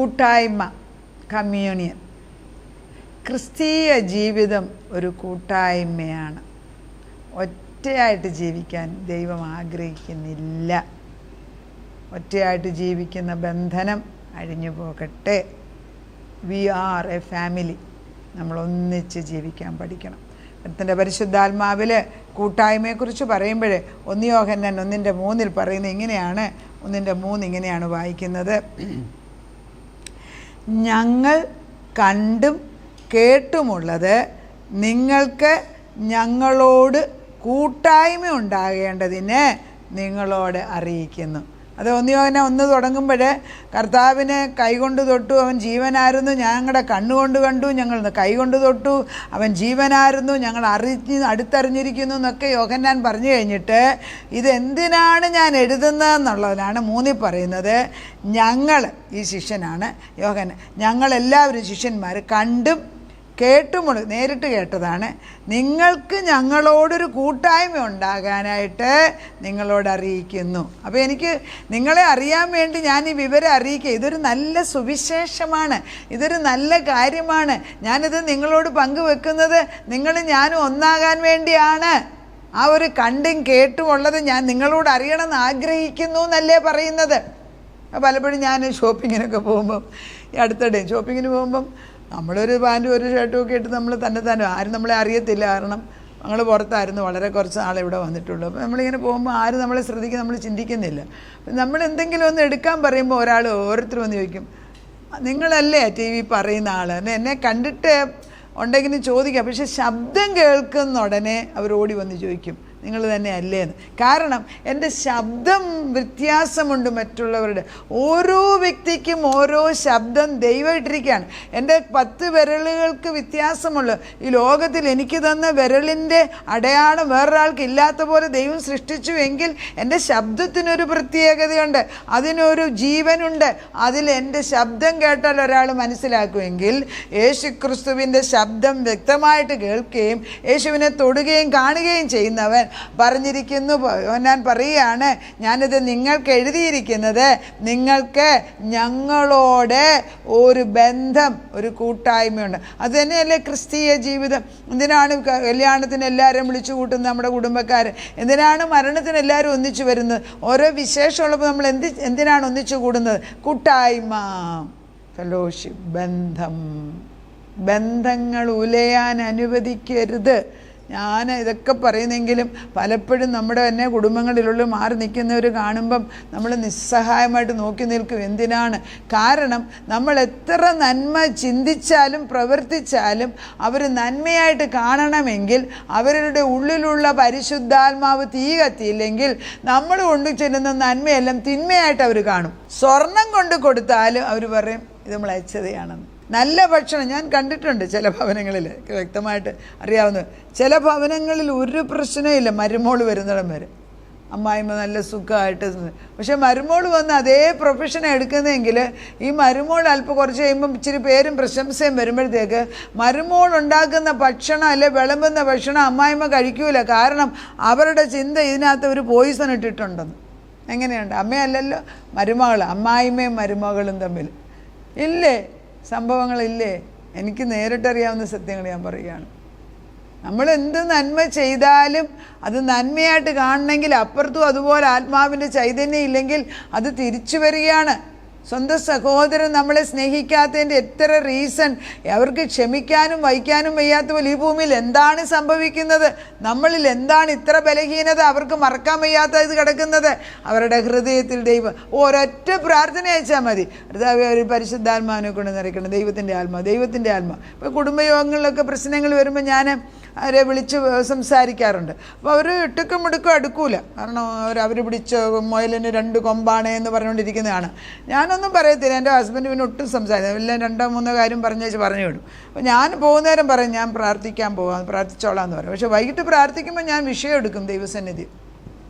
കൂട്ടായ്മ, കമ്മ്യൂണിയൻ. ക്രിസ്തീയ ജീവിതം ഒരു കൂട്ടായ്മയാണ്. ഒറ്റയായിട്ട് ജീവിക്കാൻ ദൈവം ആഗ്രഹിക്കുന്നില്ല. ഒറ്റയായിട്ട് ജീവിക്കുന്ന ബന്ധനം അഴിഞ്ഞു പോകട്ടെ. We are a family. നമ്മൾ ഒന്നിച്ച് ജീവിക്കാൻ പഠിക്കണം. ദൈവത്തിൻ്റെ പരിശുദ്ധാത്മാവിൽ കൂട്ടായ്മയെക്കുറിച്ച് പറയുമ്പോൾ 1 യോഹന്നാൻ 1:3 പറയുന്നത് ഇങ്ങനെയാണ്. 1:3 ഇങ്ങനെയാണ് വായിക്കുന്നത്: ഞങ്ങൾ കണ്ടും കേട്ടുമുള്ളത് നിങ്ങൾക്ക് ഞങ്ങളോട് കൂട്ടായ്മ ഉണ്ടാകേണ്ടതിന് നിങ്ങളോട് അറിയിക്കുന്നു. അത് 1 യോഹന്നാൻ 1 തുടങ്ങുമ്പോൾ കർത്താവിനെ കൈകൊണ്ട് തൊട്ടു, അവൻ ജീവനായിരുന്നു, ഞങ്ങളുടെ കണ്ണുകൊണ്ട് കണ്ടു, ഞങ്ങൾ കൈകൊണ്ട് തൊട്ടു, അവൻ ജീവനായിരുന്നു, ഞങ്ങൾ അടുത്തറിഞ്ഞിരിക്കുന്നു എന്നൊക്കെ യോഹന്നാൻ പറഞ്ഞു കഴിഞ്ഞിട്ട് ഇതെന്തിനാണ് ഞാൻ എഴുതുന്നതെന്നുള്ളതിനാണ് 3 പറയുന്നത്. ഞങ്ങൾ, ഈ ശിഷ്യനാണ് യോഹന്നാൻ, ഞങ്ങളെല്ലാവരും ശിഷ്യന്മാർ കണ്ടും കേട്ടുമുള്ള, നേരിട്ട് കേട്ടതാണ്, നിങ്ങൾക്ക് ഞങ്ങളോടൊരു കൂട്ടായ്മ ഉണ്ടാകാനായിട്ട് നിങ്ങളോട് അറിയിക്കുന്നു. അപ്പോൾ എനിക്ക് നിങ്ങളെ അറിയാൻ വേണ്ടി ഞാൻ ഈ വിവരം അറിയിക്കുക. ഇതൊരു നല്ല സുവിശേഷമാണ്, ഇതൊരു നല്ല കാര്യമാണ്. ഞാനിത് നിങ്ങളോട് പങ്കുവെക്കുന്നത് നിങ്ങളും ഞാനും ഒന്നാകാൻ വേണ്ടിയാണ്. ആ ഒരു കണ്ടും കേട്ടുമുള്ളത് ഞാൻ നിങ്ങളോട് അറിയണമെന്ന് ആഗ്രഹിക്കുന്നു എന്നല്ലേ പറയുന്നത്. പലപ്പോഴും ഞാൻ ഷോപ്പിങ്ങിനൊക്കെ പോകുമ്പം, ഈ അടുത്തിടെ ഷോപ്പിങ്ങിന് പോകുമ്പം നമ്മളൊരു പാൻറ്റും ഒരു ഷർട്ടും ഒക്കെ ഇട്ട് നമ്മൾ തന്നെ ആരും നമ്മളെ അറിയത്തില്ല. കാരണം ഞങ്ങൾ പുറത്തായിരുന്നു, വളരെ കുറച്ച് നാളെ ഇവിടെ വന്നിട്ടുള്ളൂ. അപ്പോൾ നമ്മളിങ്ങനെ പോകുമ്പോൾ ആരും നമ്മളെ ശ്രദ്ധിക്കാൻ നമ്മൾ ചിന്തിക്കുന്നില്ല. നമ്മൾ എന്തെങ്കിലും ഒന്ന് എടുക്കാൻ പറയുമ്പോൾ ഓരോരുത്തർ വന്ന് ചോദിക്കും, നിങ്ങളല്ലേ TV പറയുന്ന ആൾ? എന്നെ കണ്ടിട്ട് ഉണ്ടെങ്കിൽ ചോദിക്കാം. പക്ഷെ ശബ്ദം കേൾക്കുന്ന ഉടനെ അവർ ഓടി വന്ന് ചോദിക്കും, നിങ്ങൾ തന്നെ അല്ലേന്ന്. കാരണം എൻ്റെ ശബ്ദം വ്യത്യാസമുണ്ട് മറ്റുള്ളവരുടെ. ഓരോ വ്യക്തിക്കും ഓരോ ശബ്ദം ദൈവം ഇട്ടിരിക്കുകയാണ്. എൻ്റെ 10 വിരലുകൾക്ക് വ്യത്യാസമുള്ളൂ. ഈ ലോകത്തിൽ എനിക്ക് തന്ന വിരലിൻ്റെ അടയാളം വേറൊരാൾക്ക് ഇല്ലാത്ത പോലെ ദൈവം സൃഷ്ടിച്ചു എങ്കിൽ എൻ്റെ ശബ്ദത്തിനൊരു പ്രത്യേകതയുണ്ട്, അതിനൊരു ജീവനുണ്ട്. അതിൽ എൻ്റെ ശബ്ദം കേട്ടാൽ ഒരാൾ മനസ്സിലാക്കുമെങ്കിൽ യേശുക്രിസ്തുവിൻ്റെ ശബ്ദം വ്യക്തമായിട്ട് കേൾക്കുകയും യേശുവിനെ തൊടുകയും കാണുകയും ചെയ്യുന്നവൻ പറഞ്ഞിരിക്കുന്നു. ഞാൻ പറയുകയാണ്, ഞാനിത് നിങ്ങൾക്ക് എഴുതിയിരിക്കുന്നത് നിങ്ങൾക്ക് ഞങ്ങളോട് ഒരു ബന്ധം, ഒരു കൂട്ടായ്മയുണ്ട്. അത് തന്നെയല്ലേ ക്രിസ്തീയ ജീവിതം. എന്തിനാണ് കല്യാണത്തിന് എല്ലാവരും വിളിച്ചു കൂട്ടുന്നത് നമ്മുടെ കുടുംബക്കാർ? എന്തിനാണ് മരണത്തിന് എല്ലാവരും ഒന്നിച്ചു വരുന്നത്? ഓരോ വിശേഷമുള്ളപ്പോൾ നമ്മൾ എന്തിനാണ് ഒന്നിച്ചു കൂടുന്നത്? കൂട്ടായ്മ, ഫെലോഷിപ്പ്, ബന്ധം. ബന്ധങ്ങൾ ഉലയാൻ അനുവദിക്കരുത്. ഞാൻ ഇതൊക്കെ പറയുന്നെങ്കിലും പലപ്പോഴും നമ്മുടെ തന്നെ കുടുംബങ്ങളിലുള്ള മാറി നിൽക്കുന്നവർ കാണുമ്പം നമ്മൾ നിസ്സഹായമായിട്ട് നോക്കി നിൽക്കും. എന്തിനാണ്? കാരണം നമ്മൾ എത്ര നന്മ ചിന്തിച്ചാലും പ്രവർത്തിച്ചാലും അവർ നന്മയായിട്ട് കാണണമെങ്കിൽ അവരുടെ ഉള്ളിലുള്ള പരിശുദ്ധാത്മാവ് തീ കത്തിയില്ലെങ്കിൽ നമ്മൾ കൊണ്ടു ചെല്ലുന്ന നന്മയെല്ലാം തിന്മയായിട്ട് അവർ കാണും. സ്വർണം കൊണ്ട് കൊടുത്താലും അവർ പറയും ഇത് മ്ലേച്ഛതയാണെന്ന്. നല്ല ഭക്ഷണം ഞാൻ കണ്ടിട്ടുണ്ട് ചില ഭവനങ്ങളിൽ, വ്യക്തമായിട്ട് അറിയാവുന്നത്. ചില ഭവനങ്ങളിൽ ഒരു പ്രശ്നമില്ല മരുമോൾ വരുന്നിടം വരെ. അമ്മായിമ്മ നല്ല സുഖമായിട്ട്, പക്ഷെ മരുമോൾ വന്ന് അതേ പ്രൊഫഷനെ എടുക്കുന്നതെങ്കിൽ ഈ മരുമോൾ അല്പം കുറച്ച് കഴിയുമ്പം ഇച്ചിരി പേരും പ്രശംസയും വരുമ്പോഴത്തേക്ക് മരുമോൾ ഉണ്ടാക്കുന്ന ഭക്ഷണം അല്ലെ വിളമ്പുന്ന ഭക്ഷണം അമ്മായിമ്മ കഴിക്കൂല. കാരണം അവരുടെ ചിന്ത ഇതിനകത്ത് ഒരു പോയിസൺ ഇട്ടിട്ടുണ്ടെന്ന്. എങ്ങനെയുണ്ട്? അമ്മയല്ലല്ലോ മരുമകൾ, അമ്മായിമ്മയും മരുമകളും തമ്മിൽ ഇല്ലേ സംഭവങ്ങളില്ലേ? എനിക്ക് നേരിട്ടറിയാവുന്ന സത്യങ്ങൾ ഞാൻ പറയുകയാണ്. നമ്മൾ എന്ത് നന്മ ചെയ്താലും അത് നന്മയായിട്ട് കാണണമെങ്കിൽ അപ്പുറത്തും അതുപോലെ ആത്മാവിൻ്റെ ചൈതന്യം ഇല്ലെങ്കിൽ അത് തിരിച്ചു വരികയാണ്. സ്വന്തം സഹോദരൻ നമ്മളെ സ്നേഹിക്കാത്തതിൻ്റെ എത്ര റീസൺ. അവർക്ക് ക്ഷമിക്കാനും വഹിക്കാനും വയ്യാത്ത പോലെ ഈ ഭൂമിയിൽ എന്താണ് സംഭവിക്കുന്നത്? നമ്മളിൽ എന്താണ് ഇത്ര ബലഹീനത അവർക്ക് മറക്കാൻ വയ്യാത്ത ഇത് കിടക്കുന്നത്? അവരുടെ ഹൃദയത്തിൽ ദൈവം ഒരൊറ്റ പ്രാർത്ഥന അയച്ചാൽ മതി. ഒരു പരിശുദ്ധാത്മാവിനെ കൊണ്ട് നിറയ്ക്കണം. ദൈവത്തിൻ്റെ ആത്മാ. ഇപ്പോൾ കുടുംബയോഗങ്ങളിലൊക്കെ പ്രശ്നങ്ങൾ വരുമ്പോൾ ഞാൻ അവരെ വിളിച്ച് സംസാരിക്കാറുണ്ട്. അപ്പോൾ അവർ ഇട്ടുക്കും മുടുക്കും അടുക്കൂല. കാരണം അവർ പിടിച്ച മുയലിന് 2 കൊമ്പാണ് എന്ന് പറഞ്ഞുകൊണ്ടിരിക്കുന്നതാണ്. ഞാനൊന്നും പറയത്തില്ല. എൻ്റെ ഹസ്ബൻഡ് പിന്നെ ഒട്ടും സംസാരിക്കും. എല്ലാം 2-3 കാര്യം പറഞ്ഞു വിടും. അപ്പോൾ ഞാൻ പോകുന്നേരം പറയും ഞാൻ പ്രാർത്ഥിക്കാൻ പോകാം, പ്രാർത്ഥിച്ചോളാം എന്ന് പറയും. പക്ഷേ വൈകിട്ട് പ്രാർത്ഥിക്കുമ്പോൾ ഞാൻ വിഷയം എടുക്കും ദൈവസന്നിധി.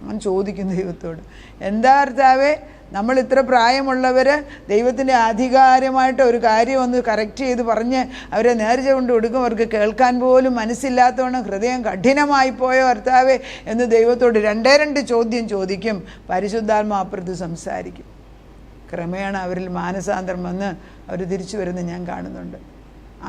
ഞാൻ ചോദിക്കും ദൈവത്തോട്, എന്താ കർത്താവേ, നമ്മൾ ഇത്ര പ്രായമുള്ളവർ ദൈവത്തിൻ്റെ ആധികാരമായിട്ട് ഒരു കാര്യം ഒന്ന് കറക്റ്റ് ചെയ്ത് പറഞ്ഞ് അവരെ നേർച്ച കൊണ്ട് കൊടുക്കും. അവർക്ക് കേൾക്കാൻ പോലും മനസ്സില്ലാത്തവണ്ണം ഹൃദയം കഠിനമായി പോയോ കർത്താവേ എന്ന് ദൈവത്തോട് 2 ചോദ്യം ചോദിക്കും. പരിശുദ്ധാത്മാ അപ്പുറത്ത് സംസാരിക്കും. ക്രമേണ അവരിൽ മാനസാന്തരം വന്ന് അവർ തിരിച്ചു വരുന്നത് ഞാൻ കാണുന്നുണ്ട്.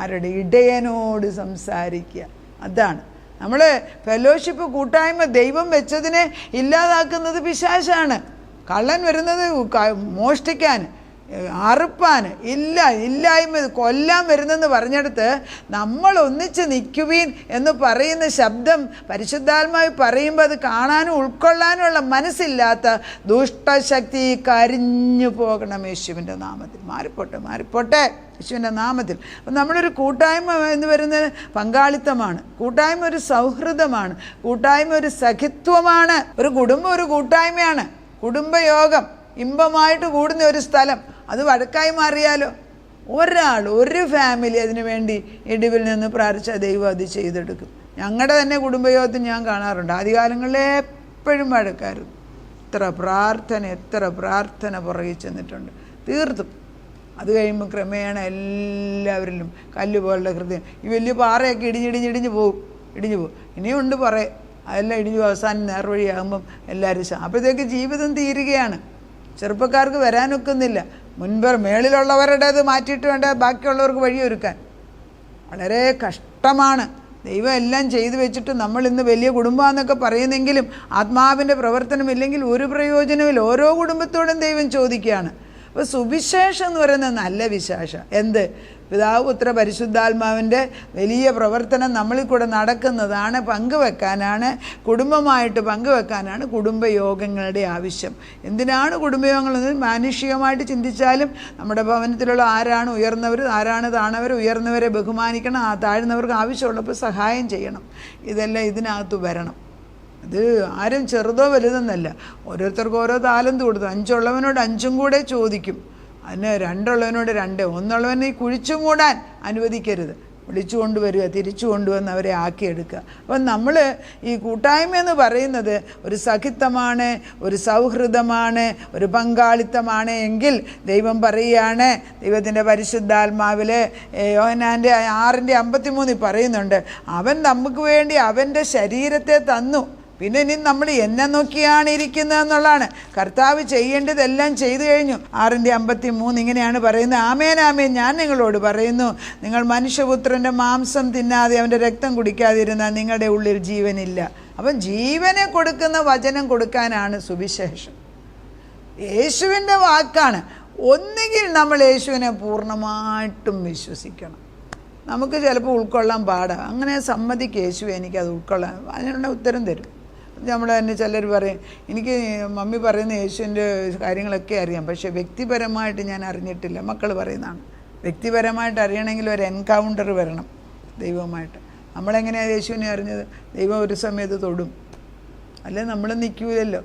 ആരുടെ? ഇടയനോട് സംസാരിക്കുക. അതാണ് നമ്മൾ ഫെലോഷിപ്പ്, കൂട്ടായ്മ. ദൈവം വെച്ചതിനെ ഇല്ലാതാക്കുന്നത് പിശാചാണ്. കള്ളൻ വരുന്നത് മോഷ്ടിക്കാൻ, അറുപ്പാൻ, ഇല്ലായ്മ, കൊല്ലാൻ വരുന്നെന്ന് പറഞ്ഞെടുത്ത് നമ്മൾ ഒന്നിച്ച് നിൽക്കുവീൻ എന്ന് പറയുന്ന ശബ്ദം പരിശുദ്ധാത്മാവ് പറയുമ്പോൾ അത് കാണാനും ഉൾക്കൊള്ളാനുമുള്ള മനസ്സില്ലാത്ത ദുഷ്ടശക്തി കരിഞ്ഞു പോകണം യേശുവിൻ്റെ നാമത്തിൽ. മാറിപ്പോട്ടെ യേശുവിൻ്റെ നാമത്തിൽ. അപ്പം നമ്മളൊരു കൂട്ടായ്മ എന്ന് വരുന്നത് പങ്കാളിത്തമാണ്. കൂട്ടായ്മ ഒരു സൗഹൃദമാണ്. കൂട്ടായ്മ ഒരു സഖിത്വമാണ്. ഒരു കുടുംബം ഒരു കൂട്ടായ്മയാണ്. കുടുംബയോഗം ഇമ്പമായിട്ട് കൂടുന്ന ഒരു സ്ഥലം അത് വഴക്കായി മാറിയാലോ? ഒരു ഫാമിലി അതിനു വേണ്ടി ഇടിവിൽ നിന്ന് പ്രാർത്ഥിച്ച ദൈവം അത് ചെയ്തെടുക്കും. ഞങ്ങളുടെ തന്നെ കുടുംബയോഗത്തിൽ ഞാൻ കാണാറുണ്ട്, ആദ്യകാലങ്ങളിൽ എപ്പോഴും വഴക്കായിരുന്നു. എത്ര പ്രാർത്ഥന പുറകെ ചെന്നിട്ടുണ്ട്. തീർത്തും അത് കഴിയുമ്പോൾ ക്രമേണ എല്ലാവരിലും കല്ലുപോലുള്ള ഹൃദയം, ഈ വലിയ പാറയൊക്കെ ഇടിഞ്ഞിടിഞ്ഞിടിഞ്ഞ് പോവും. ഇനിയുണ്ട് പറയേ, അതെല്ലാം ഇടിഞ്ഞു അവസാനം നേർവഴിയാകുമ്പം എല്ലാവരും അപ്പോഴത്തേക്ക് ജീവിതം തീരുകയാണ്. ചെറുപ്പക്കാർക്ക് വരാനൊക്കുന്നില്ല. മേളിലുള്ളവരുടേത് മാറ്റിയിട്ട് വേണ്ട ബാക്കിയുള്ളവർക്ക് വഴിയൊരുക്കാൻ. വളരെ കഷ്ടമാണ്. ദൈവം എല്ലാം ചെയ്തു വെച്ചിട്ട് നമ്മൾ ഇന്ന് വലിയ കുടുംബമാണെന്നൊക്കെ പറയുന്നെങ്കിലും ആത്മാവിൻ്റെ പ്രവർത്തനമില്ലെങ്കിൽ ഒരു പ്രയോജനമില്ല. ഓരോ കുടുംബത്തോടും ദൈവം ചോദിക്കുകയാണ്. അപ്പോൾ സുവിശേഷം എന്ന് പറയുന്നത് നല്ല വിശേഷം. എന്ത്? പിതാവ് പുത്ര പരിശുദ്ധാത്മാവിൻ്റെ വലിയ പ്രവർത്തനം നമ്മളിൽ കൂടെ നടക്കുന്നതാണ്. പങ്കുവെക്കാനാണ്, കുടുംബമായിട്ട് പങ്കുവെക്കാനാണ് കുടുംബയോഗങ്ങളുടെ ആവശ്യം. എന്തിനാണ് കുടുംബയോഗങ്ങളെന്ന് മാനുഷികമായിട്ട് ചിന്തിച്ചാലും നമ്മുടെ ഭവനത്തിലുള്ള ആരാണ് ഉയർന്നവർ, ആരാണ് താണവർ, ഉയർന്നവരെ ബഹുമാനിക്കണം, താഴ്ന്നവർക്ക് ആവശ്യമുള്ളപ്പോൾ സഹായം ചെയ്യണം. ഇതെല്ലാം ഇതിനകത്ത് വരണം. ഇത് ആരും ചെറുതോ വലുതെന്നല്ല, ഓരോരുത്തർക്കും ഓരോ താലന്ത് കൊടുത്തു. 5 ഉള്ളവനോട് 5 കൂടെ ചോദിക്കും. അതിന് 2 ഉള്ളവനോട് 2, 1 ഉള്ളവനെ കുഴിച്ചു മൂടാൻ അനുവദിക്കരുത്. വിളിച്ചു കൊണ്ടുവരിക, തിരിച്ചു കൊണ്ടുവന്ന് അവരെ ആക്കിയെടുക്കുക. അപ്പം നമ്മൾ ഈ കൂട്ടായ്മ എന്ന് പറയുന്നത് ഒരു സഖിത്വമാണ്, ഒരു സൗഹൃദമാണ്, ഒരു പങ്കാളിത്തമാണ് എങ്കിൽ ദൈവം പറയുകയാണ്, ദൈവത്തിൻ്റെ പരിശുദ്ധാത്മാവിൽ യോഹന്നാൻ്റെ 6:53 പറയുന്നുണ്ട്, അവൻ നമുക്ക് വേണ്ടി അവൻ്റെ ശരീരത്തെ തന്നു. പിന്നെ ഇനി നമ്മൾ എന്നെ നോക്കിയാണ് ഇരിക്കുന്നതെന്നുള്ളതാണ്. കർത്താവ് ചെയ്യേണ്ടതെല്ലാം ചെയ്തു കഴിഞ്ഞു. 6:53 ഇങ്ങനെയാണ് പറയുന്നത്, ആമേൻ ആമേൻ ഞാൻ നിങ്ങളോട് പറയുന്നു, നിങ്ങൾ മനുഷ്യപുത്രൻ്റെ മാംസം തിന്നാതെ അവൻ്റെ രക്തം കുടിക്കാതിരുന്നാൽ നിങ്ങളുടെ ഉള്ളിൽ ജീവനില്ല. അപ്പം ജീവനെ കൊടുക്കുന്ന വചനം കൊടുക്കാനാണ് സുവിശേഷം. യേശുവിൻ്റെ വാക്കാണ്. ഒന്നുകിൽ നമ്മൾ യേശുവിനെ പൂർണ്ണമായിട്ടും വിശ്വസിക്കണം. നമുക്ക് ചിലപ്പോൾ ഉൾക്കൊള്ളാൻ പാടാണ്. അങ്ങനെ സമ്മതിക്കുക, യേശുവെ എനിക്കത് ഉൾക്കൊള്ളാൻ, അതിനുള്ള ഉത്തരം തരും. നമ്മൾ തന്നെ ചിലർ പറയും, എനിക്ക് മമ്മി പറയുന്ന യേശുവിൻ്റെ കാര്യങ്ങളൊക്കെ അറിയാം, പക്ഷേ വ്യക്തിപരമായിട്ട് ഞാൻ അറിഞ്ഞിട്ടില്ല. മക്കൾ പറയുന്നതാണ്. വ്യക്തിപരമായിട്ട് അറിയണമെങ്കിൽ ഒരു എൻകൗണ്ടർ വരണം ദൈവവുമായിട്ട്. നമ്മളെങ്ങനെയാണ് യേശുവിനെ അറിഞ്ഞത്? ദൈവം ഒരു സമയത്ത് തൊടും, അല്ലെ നമ്മൾ നിൽക്കൂലല്ലോ.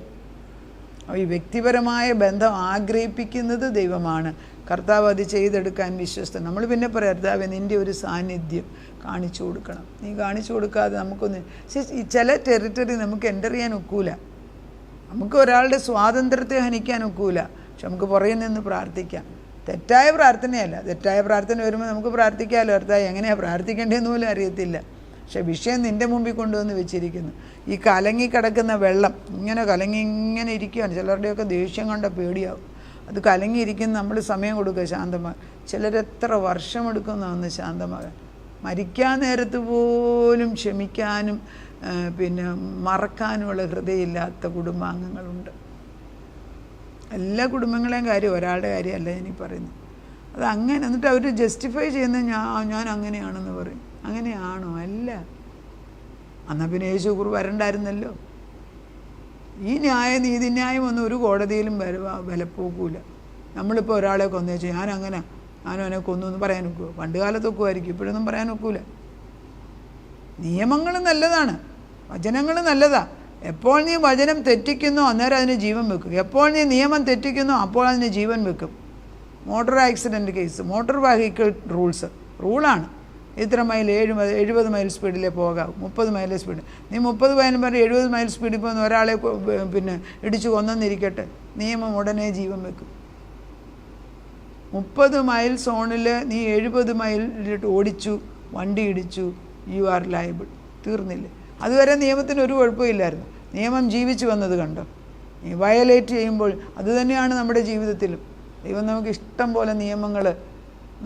അപ്പോൾ ഈ വ്യക്തിപരമായ ബന്ധം ആഗ്രഹിപ്പിക്കുന്നത് ദൈവമാണ്. കർത്താവ് അത് ചെയ്തെടുക്കാൻ വിശ്വസ്തൻ. നമ്മൾ പിന്നെ പറയാം, കർത്താവ് നിൻ്റെ ഒരു സാന്നിധ്യം കാണിച്ചു കൊടുക്കണം. നീ കാണിച്ചു കൊടുക്കാതെ നമുക്കൊന്ന് ചില ടെറിട്ടറി നമുക്ക് എൻ്റർ ചെയ്യാൻ ഒക്കൂല. നമുക്ക് ഒരാളുടെ സ്വാതന്ത്ര്യത്തെ ഹനിക്കാൻ ഒക്കൂല. പക്ഷെ നമുക്ക് പുറകിൽ നിന്ന് പ്രാർത്ഥിക്കാം. തെറ്റായ പ്രാർത്ഥനയല്ല. തെറ്റായ പ്രാർത്ഥന വരുമ്പോൾ നമുക്ക് പ്രാർത്ഥിക്കാമല്ലോ. കർത്താവ് എങ്ങനെയാണ് പ്രാർത്ഥിക്കേണ്ടതെന്ന് പോലും അറിയത്തില്ല. പക്ഷെ വിഷയം നിൻ്റെ മുമ്പിൽ കൊണ്ടുവന്ന് വെച്ചിരിക്കുന്നു. ഈ കലങ്ങി കിടക്കുന്ന വെള്ളം ഇങ്ങനെ ഇരിക്കുകയാണ്. ചിലരുടെയൊക്കെ ദേഷ്യം കണ്ട പേടിയാവും. അത് കലങ്ങിയിരിക്കുന്ന നമ്മൾ സമയം കൊടുക്കുക ശാന്തമാകാൻ. ചിലരെത്ര വർഷമെടുക്കുന്നതെന്ന് ശാന്തമാകാൻ. മരിക്കാൻ നേരത്ത് പോലും ക്ഷമിക്കാനും പിന്നെ മറക്കാനുമുള്ള ഹൃദയമില്ലാത്ത കുടുംബാംഗങ്ങളുണ്ട്. എല്ലാ കുടുംബങ്ങളെയും കാര്യം, ഒരാളുടെ കാര്യമല്ല ഞാൻ പറയുന്നത്. അത് അങ്ങനെ എന്നിട്ട് അവർ ജസ്റ്റിഫൈ ചെയ്യുന്നത് ഞാൻ അങ്ങനെയാണെന്ന് പറയും. അങ്ങനെയാണോ? അല്ല. എന്നാൽ പിന്നെ യേശു വരണ്ടായിരുന്നല്ലോ. ഈ നീതിന്യായം ഒന്നും ഒരു കോടതിയിലും വിലപ്പോക്കൂല. നമ്മളിപ്പോൾ ഒരാളെ കൊന്നേച്ചു ഞാനും അവനെ കൊന്നു എന്ന് പറയാൻ ഒക്കുമോ? പണ്ട് കാലത്തൊക്കുമായിരിക്കും, ഇപ്പോഴൊന്നും പറയാൻ ഒക്കൂല. നിയമങ്ങൾ നല്ലതാണ്, വചനങ്ങൾ നല്ലതാണ്. എപ്പോൾ നീ വചനം തെറ്റിക്കുന്നോ അന്നേരം അതിന് ജീവൻ വെക്കും. എപ്പോൾ നീ നിയമം തെറ്റിക്കുന്നോ അപ്പോൾ അതിന് ജീവൻ വെക്കും. Motor accident case, motor vehicle റൂളാണ്. ഇത്ര മൈൽ 70 മൈൽ സ്പീഡിലേ പോകാവൂ, 30 മൈൽ സ്പീഡ്. നീ 30 മൈലും പറഞ്ഞ് 70 മൈൽ സ്പീഡിൽ പോകുന്ന ഒരാളെ പിന്നെ ഇടിച്ചു കൊന്നെന്നിരിക്കട്ടെ, നിയമം ഉടനെ ജീവൻ വെക്കും. 30 മൈൽ സോണിൽ നീ 70 മൈലിട്ട് ഓടിച്ചു, വണ്ടി ഇടിച്ചു, യു ആർ ലയബിൾ. തീർന്നില്ലേ? അതുവരെ നിയമത്തിന് ഒരു കുഴപ്പമില്ലായിരുന്നു. നിയമം ജീവിച്ചു വന്നത് കണ്ടോ? നീ വയലേറ്റ് ചെയ്യുമ്പോൾ അതുതന്നെയാണ് നമ്മുടെ ജീവിതത്തിലും. ദൈവം നമുക്ക് ഇഷ്ടം പോലെ നിയമങ്ങൾ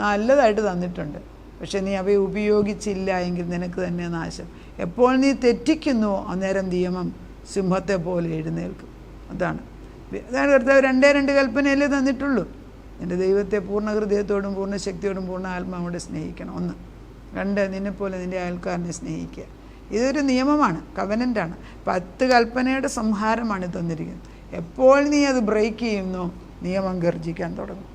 നല്ലതായിട്ട് തന്നിട്ടുണ്ട്. പക്ഷെ നീ അവയെ ഉപയോഗിച്ചില്ല എങ്കിൽ നിനക്ക് തന്നെ നാശം. എപ്പോൾ നീ തെറ്റിക്കുന്നുവോ അന്നേരം നിയമം സിംഹത്തെ പോലെ എഴുന്നേൽക്കും. അതാണ് കർത്താവ് 2 കൽപ്പനയല്ലേ തന്നിട്ടുള്ളൂ. നിൻ്റെ ദൈവത്തെ പൂർണ്ണ ഹൃദയത്തോടും പൂർണ്ണ ശക്തിയോടും പൂർണ്ണ ആത്മാവോടെ സ്നേഹിക്കണം. 1. 2, നിന്നെപ്പോലെ നിൻ്റെ അയൽക്കാരനെ സ്നേഹിക്കുക. ഇതൊരു നിയമമാണ്, കവനൻ്റാണ്. 10 കൽപ്പനയുടെ സംഹാരമാണ് തന്നിരിക്കുന്നത്. എപ്പോൾ നീ അത് ബ്രേക്ക് ചെയ്യുന്നോ നിയമം ഗർജിക്കാൻ തുടങ്ങും.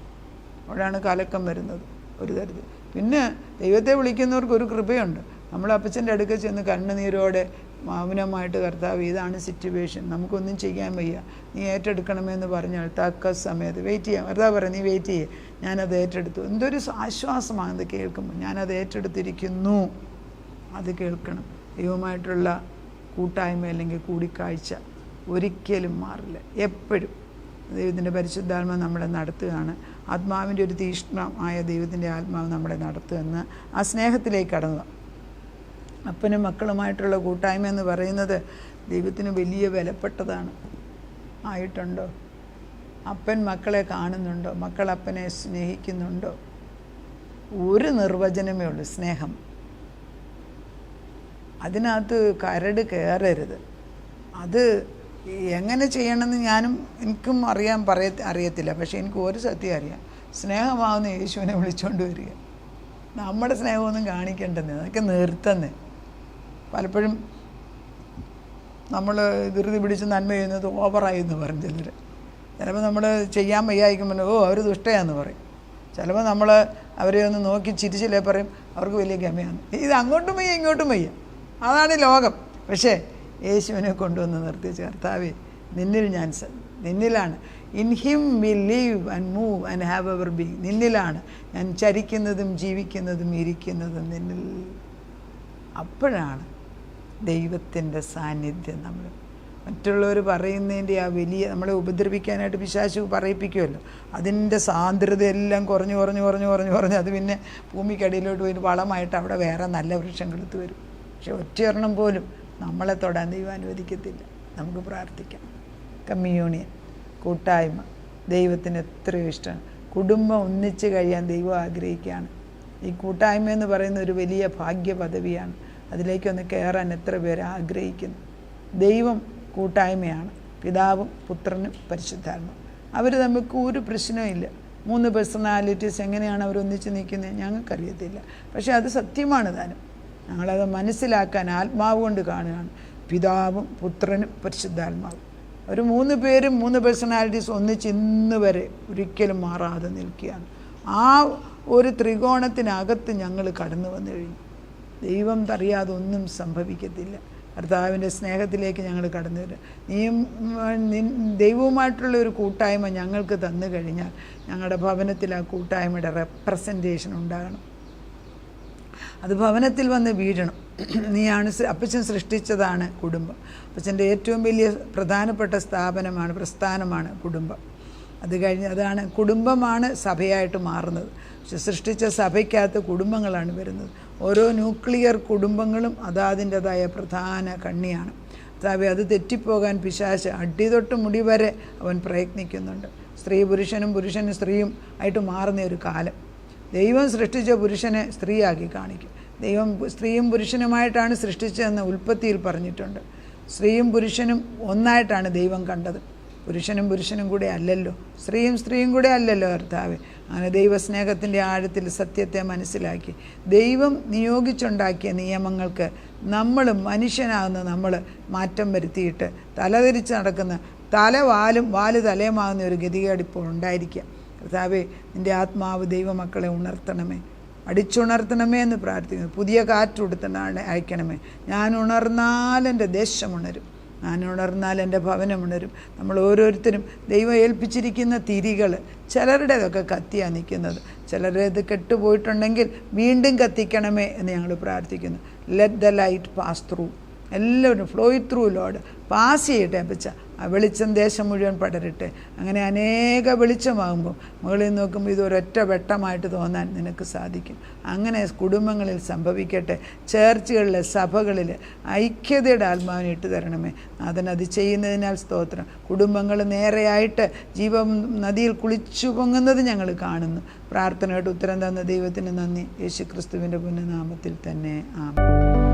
അവിടെയാണ് കലക്കം വരുന്നത് ഒരു തരത്തിൽ. പിന്നെ ദൈവത്തെ വിളിക്കുന്നവർക്ക് ഒരു കൃപയുണ്ട്. നമ്മൾ അപ്പച്ചൻ്റെ അടുക്കൽ ചെന്ന് കണ്ണുനീരോടെ മൗനമായിട്ട് കർത്താവ് ഇതാണ് സിറ്റുവേഷൻ, നമുക്കൊന്നും ചെയ്യാൻ വയ്യ, നീ ഏറ്റെടുക്കണമെന്ന് പറഞ്ഞാൽ തക്ക സമയത്ത് വെയിറ്റ് ചെയ്യാം. കർത്താവ് പറയാം നീ വെയിറ്റ് ചെയ്യേ, ഞാനത് ഏറ്റെടുത്തു. എന്തൊരു ആശ്വാസമാണത് കേൾക്കുമ്പോൾ. ഞാനത് ഏറ്റെടുത്തിരിക്കുന്നു. അത് കേൾക്കണം. ദൈവമായിട്ടുള്ള കൂട്ടായ്മ അല്ലെങ്കിൽ കൂടിക്കാഴ്ച ഒരിക്കലും മാറില്ല. എപ്പോഴും ദൈവത്തിൻ്റെ പരിശുദ്ധാത്മാവ് നമ്മളെ നടത്തുകയാണ്. ആത്മാവിൻ്റെ ഒരു തീക്ഷ്ണമായ ദൈവത്തിൻ്റെ ആത്മാവ് നമ്മളെ നടത്തുമെന്ന് ആ സ്നേഹത്തിലേക്ക് കടന്നു. അപ്പനും മക്കളുമായിട്ടുള്ള കൂട്ടായ്മ എന്ന് പറയുന്നത് ദൈവത്തിന് വലിയ വിലപ്പെട്ടതാണ്. ആയിട്ടുണ്ടോ? അപ്പൻ മക്കളെ കാണുന്നുണ്ടോ? മക്കൾ അപ്പനെ സ്നേഹിക്കുന്നുണ്ടോ? ഒരു നിർവചനമേ ഉള്ളൂ, സ്നേഹം. അതിനകത്ത് കരട് കയറരുത്. അത് എങ്ങനെ ചെയ്യണമെന്ന് എനിക്കും അറിയത്തില്ല. പക്ഷേ എനിക്ക് ഒരു സത്യം അറിയാം, സ്നേഹമാവുന്ന യേശുവിനെ വിളിച്ചുകൊണ്ട് വരിക. നമ്മുടെ സ്നേഹമൊന്നും കാണിക്കേണ്ടെന്ന്, അതൊക്കെ നിർത്തുന്നേ. പലപ്പോഴും നമ്മൾ ധൃതി പിടിച്ച് നന്മ ചെയ്യുന്നത് ഓവറായി എന്ന് പറയും ചിലർ. ചിലപ്പോൾ നമ്മൾ ചെയ്യാൻ വയ്യായിരിക്കുമ്പോൾ അവർ ദുഷ്ടയാന്ന് പറയും. ചിലപ്പോൾ നമ്മൾ അവരെ ഒന്ന് നോക്കി ചിരിച്ചില്ലേ പറയും അവർക്ക് വലിയ ഗമയാണ്. ഇത് അങ്ങോട്ടും വയ്യ ഇങ്ങോട്ടും വയ്യ, അതാണ് ലോകം. പക്ഷേ യേശുവിനെ കൊണ്ടുവന്ന് നിർത്തിച്ച് കർത്താവേ നിന്നിലാണ്. In him we live and move and have our being. നിന്നിലാണ് ഞാൻ ചരിക്കുന്നതും ജീവിക്കുന്നതും ഇരിക്കുന്നതും നിന്നിൽ. അപ്പോഴാണ് ദൈവത്തിൻ്റെ സാന്നിധ്യം. നമ്മൾ മറ്റുള്ളവർ പറയുന്നതിൻ്റെ ആ വലിയ നമ്മളെ ഉപദ്രവിക്കാനായിട്ട് പിശാചു പറയിപ്പിക്കുമല്ലോ, അതിൻ്റെ സാന്ദ്രതയെല്ലാം കുറഞ്ഞ് അത് പിന്നെ ഭൂമിക്കടിയിലോട്ട് പോയി വളമായിട്ട് അവിടെ വേറെ നല്ല വൃക്ഷം കിളുത്ത് വരും. പക്ഷെ ഒറ്റയൊരെണ്ണം പോലും നമ്മളെ തൊടാൻ ദൈവം അനുവദിക്കത്തില്ല. നമുക്ക് പ്രാർത്ഥിക്കാം. കമ്മ്യൂണിയൻ, കൂട്ടായ്മ ദൈവത്തിന് എത്രയോ ഇഷ്ടമാണ്. കുടുംബം ഒന്നിച്ച് കഴിയാൻ ദൈവം ആഗ്രഹിക്കുകയാണ്. ഈ കൂട്ടായ്മ എന്ന് പറയുന്ന ഒരു വലിയ ഭാഗ്യ പദവിയാണ്. അതിലേക്കൊന്ന് കയറാൻ എത്ര പേര് ആഗ്രഹിക്കുന്നു. ദൈവം കൂട്ടായ്മയാണ്, പിതാവും പുത്രനും പരിശുദ്ധാത്മാവും. അവർ നമുക്ക് ഒരു പ്രശ്നമില്ല. 3 പേഴ്സണാലിറ്റീസ് എങ്ങനെയാണ് അവരൊന്നിച്ച് നിൽക്കുന്നത് ഞങ്ങൾക്കറിയത്തില്ല. പക്ഷേ അത് സത്യമാണ് താനും. ഞങ്ങളത് മനസ്സിലാക്കാൻ ആത്മാവ് കൊണ്ട് കാണുകയാണ്. പിതാവും പുത്രനും പരിശുദ്ധാത്മാവും. ഒരു 3 പേരും 3 പേഴ്സണാലിറ്റീസ് ഒന്നിച്ച് ഇന്ന് വരെ ഒരിക്കലും മാറാതെ നിൽക്കുകയാണ്. ആ ഒരു ത്രികോണത്തിനകത്ത് ഞങ്ങൾ കടന്നു വന്നു കഴിഞ്ഞു. ദൈവം അറിയാതെ ഒന്നും സംഭവിക്കത്തില്ല. കർത്താവിൻ്റെ സ്നേഹത്തിലേക്ക് ഞങ്ങൾ കടന്നു വരിക. ദൈവവുമായിട്ടുള്ള ഒരു കൂട്ടായ്മ ഞങ്ങൾക്ക് തന്നു കഴിഞ്ഞാൽ ഞങ്ങളുടെ ഭവനത്തിൽ ആ കൂട്ടായ്മയുടെ റെപ്രസെൻറ്റേഷൻ ഉണ്ടാകണം. അത് ഭവനത്തിൽ വന്ന് വീഴണം. അപ്പച്ചൻ സൃഷ്ടിച്ചതാണ് കുടുംബം. അപ്പച്ചൻ്റെ ഏറ്റവും വലിയ പ്രധാനപ്പെട്ട പ്രസ്ഥാനമാണ് കുടുംബം. അതാണ് കുടുംബമാണ് സഭയായിട്ട് മാറുന്നത്. പക്ഷെ സൃഷ്ടിച്ച സഭയ്ക്കകത്ത് കുടുംബങ്ങളാണ് വരുന്നത്. ഓരോ ന്യൂക്ലിയർ കുടുംബങ്ങളും അതിൻ്റെതായ പ്രധാന കണ്ണിയാണ്. അത് തെറ്റിപ്പോകാൻ പിശാച് അടിതൊട്ട് മുടി വരെ അവൻ പ്രയത്നിക്കുന്നുണ്ട്. സ്ത്രീ പുരുഷനും പുരുഷനും സ്ത്രീയും ആയിട്ട് മാറുന്ന ഒരു കാലം. ദൈവം സൃഷ്ടിച്ച പുരുഷനെ സ്ത്രീയാക്കി കാണിക്കും. ദൈവം സ്ത്രീയും പുരുഷനുമായിട്ടാണ് സൃഷ്ടിച്ചതെന്ന് ഉൽപ്പത്തിയിൽ പറഞ്ഞിട്ടുണ്ട്. സ്ത്രീയും പുരുഷനും ഒന്നായിട്ടാണ് ദൈവം കണ്ടത്. പുരുഷനും പുരുഷനും കൂടെ അല്ലല്ലോ, സ്ത്രീയും കൂടെ അല്ലല്ലോ കർത്താവേ. അങ്ങനെ ദൈവസ്നേഹത്തിൻ്റെ ആഴത്തിൽ സത്യത്തെ മനസ്സിലാക്കി ദൈവം നിയോഗിച്ചുണ്ടാക്കിയ നിയമങ്ങൾക്ക് മനുഷ്യനാകുന്ന നമ്മൾ മാറ്റം വരുത്തിയിട്ട് തലതിരിച്ച് നടക്കുന്ന വാല് തലയുമാകുന്ന ഒരു ഗതികേട് ഇപ്പോൾ ഉണ്ടായിരിക്കുക. കർത്താവേ, നിൻ്റെ ആത്മാവ് ദൈവമക്കളെ ഉണർത്തണമേ, അടിച്ചുണർത്തണമേ എന്ന് പ്രാർത്ഥിക്കുന്നു. പുതിയ കാറ്റുകൊടുത്തണ അയക്കണമേ. ഞാൻ ഉണർന്നാൽ എൻ്റെ ദേശം ഉണരും, ഞാൻ ഉണർന്നാൽ എൻ്റെ ഭവനം ഉണരും. നമ്മൾ ഓരോരുത്തരും ദൈവം ഏൽപ്പിച്ചിരിക്കുന്ന തിരികൾ ചിലരുടേതൊക്കെ കത്തിയാണ് നിൽക്കുന്നത്. ചിലരത് കെട്ടുപോയിട്ടുണ്ടെങ്കിൽ വീണ്ടും കത്തിക്കണമേ എന്ന് ഞങ്ങൾ പ്രാർത്ഥിക്കുന്നു. Let the light pass through. എല്ലാവരും ഫ്ലോ ത്രൂ ലോഡ്. പാസ് ചെയ്യട്ടെ അപ്പച്ച, ആ വെളിച്ചം ദേശം മുഴുവൻ പടരട്ടെ. അങ്ങനെ അനേക വെളിച്ചമാകുമ്പോൾ മുകളിൽ നോക്കുമ്പോൾ ഇതൊരൊറ്റ വെട്ടമായിട്ട് തോന്നാൻ നിനക്ക് സാധിക്കും. അങ്ങനെ കുടുംബങ്ങളിൽ സംഭവിക്കട്ടെ. ചേർച്ചുകളിൽ, സഭകളിൽ ഐക്യതയുടെ ആത്മാവിനെ ഇട്ട് തരണമേ. അതിനത് ചെയ്യുന്നതിനാൽ സ്തോത്രം. കുടുംബങ്ങൾ നേരെയായിട്ട് നദിയിൽ കുളിച്ചു പൊങ്ങുന്നത് ഞങ്ങൾ കാണുന്നു. പ്രാർത്ഥനയായിട്ട് ഉത്തരം തന്ന ദൈവത്തിന് നന്ദി. യേശുക്രിസ്തുവിൻ്റെ പുണ്യനാമത്തിൽ തന്നെ ആമേൻ.